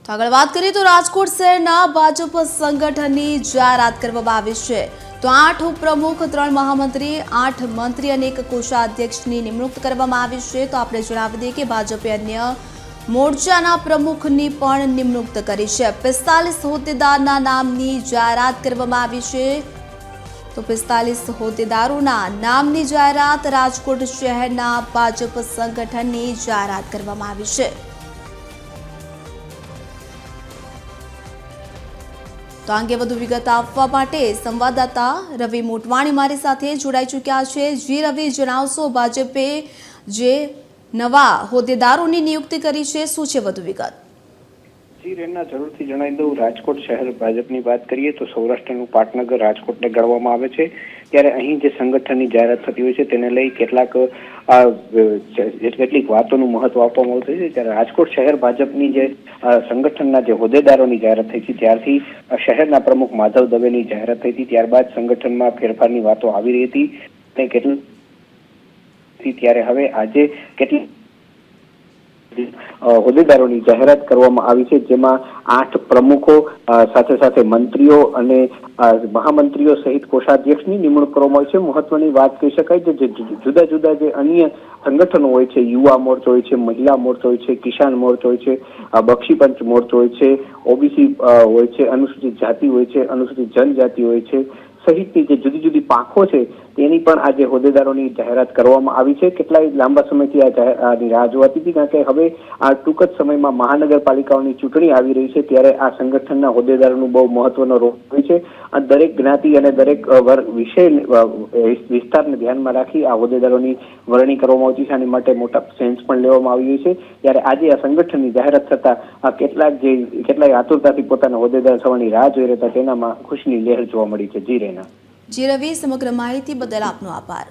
તો આગળ વાત કરીએ તો રાજકોટ શહેરના ભાજપ સંગઠનની જાહેરાત કરવામાં આવી છે। તો 8 ઉપપ્રમુખ, 3 મહામંત્રી, 8 મંત્રી અને 1 કોષાધ્યક્ષની નિમણૂક કરવામાં આવી છે। તો આપણે જણાવી દઈએ કે ભાજપે અન્ય મોરચાના પ્રમુખની પણ નિમણૂક કરી છે। 45 હોદ્દેદારના નામની જાહેરાત કરવામાં આવી છે। તો 45 હોદ્દેદારોના નામની જાહેરાત રાજકોટ શહેરના ભાજપ સંગઠનની જાહેરાત કરવામાં આવી છે। તો અંગે વધુ વિગત આપવા માટે સંવાદદાતા રવિ મોટવાણી મારી સાથે જોડાઈ ચૂક્યા છે। જી રવિ, જણાવશો ભાજપે જે નવા હોદ્દેદારોની નિયુક્તિ કરી છે, શું છે વધુ વિગત? જી રેના, જરૂરથી જણાવી દઉં, રાજકોટ શહેર ભાજપની વાત કરીએ તો સૌરાષ્ટ્રનું પાટનગર રાજકોટને ગણવામાં આવે છે। ત્યારે અહીં જે સંગઠનની જાહેરાત થતી હોય છે તેને લઈ કેટલીક વાતોનું મહત્વ આપવામાં આવતું છે। ત્યારે રાજકોટ શહેર ભાજપની જે સંગઠનના જે હોદ્દેદારોની જાહેરાત થઈ છે ત્યારથી શહેરના પ્રમુખ માધવ દવેની જાહેરાત થઈ હતી। ત્યારબાદ સંગઠનમાં ફેરફારની વાતો આવી રહી હતી ત્યારે હવે આજે કેટલી હોદ્દેદારોની જાહેરાત કરવામાં આવી છે, જેમાં 8 પ્રમુખો સાથે સાથે મંત્રીઓ અને મહામંત્રીઓ સહિત કોષાધ્યક્ષની નિમણૂક કરવામાં આવી છે। મહત્વની વાત કહી શકાય જે જુદા જુદા જે અન્ય સંગઠનો હોય છે, યુવા મોરચો હોય છે, મહિલા મોરચો હોય છે, કિસાન મોરચો હોય છે, બક્ષીપંચ મોરચો હોય છે, ઓબીસી હોય છે, અનુસૂચિત જાતિ હોય છે, અનુસૂચિત જનજાતિ હોય છે સહિતની જે જુદી જુદી પાંખો છે તેની પણ આજે હોદ્દેદારોની જાહેરાત કરવામાં આવી છે। કેટલાય લાંબા સમયથી આની રાહ જોવાતી હતી, કારણ કે હવે આ ટૂંક જ સમયમાં મહાનગરપાલિકાઓની ચૂંટણી આવી રહી છે ત્યારે આ સંગઠનના હોદ્દેદારોનું બહુ મહત્વનો રોલ હોય છે। આ દરેક જ્ઞાતિ અને દરેક વિસ્તારને ધ્યાનમાં રાખી આ હોદ્દેદારોની વરણી કરવામાં આવતી છે। આની માટે મોટા સેન્સ પણ લેવામાં આવી છે। ત્યારે આજે આ સંગઠનની જાહેરાત થતા કેટલાય આતુરતાથી પોતાના હોદ્દેદાર થવાની રાહ જોઈ રહ્યા હતા, તેનામાં ખુશીની લહેર જોવા મળી છે। જી રેના। જી રવિ, સમગ્ર માહિતી બદલ આપનો આભાર।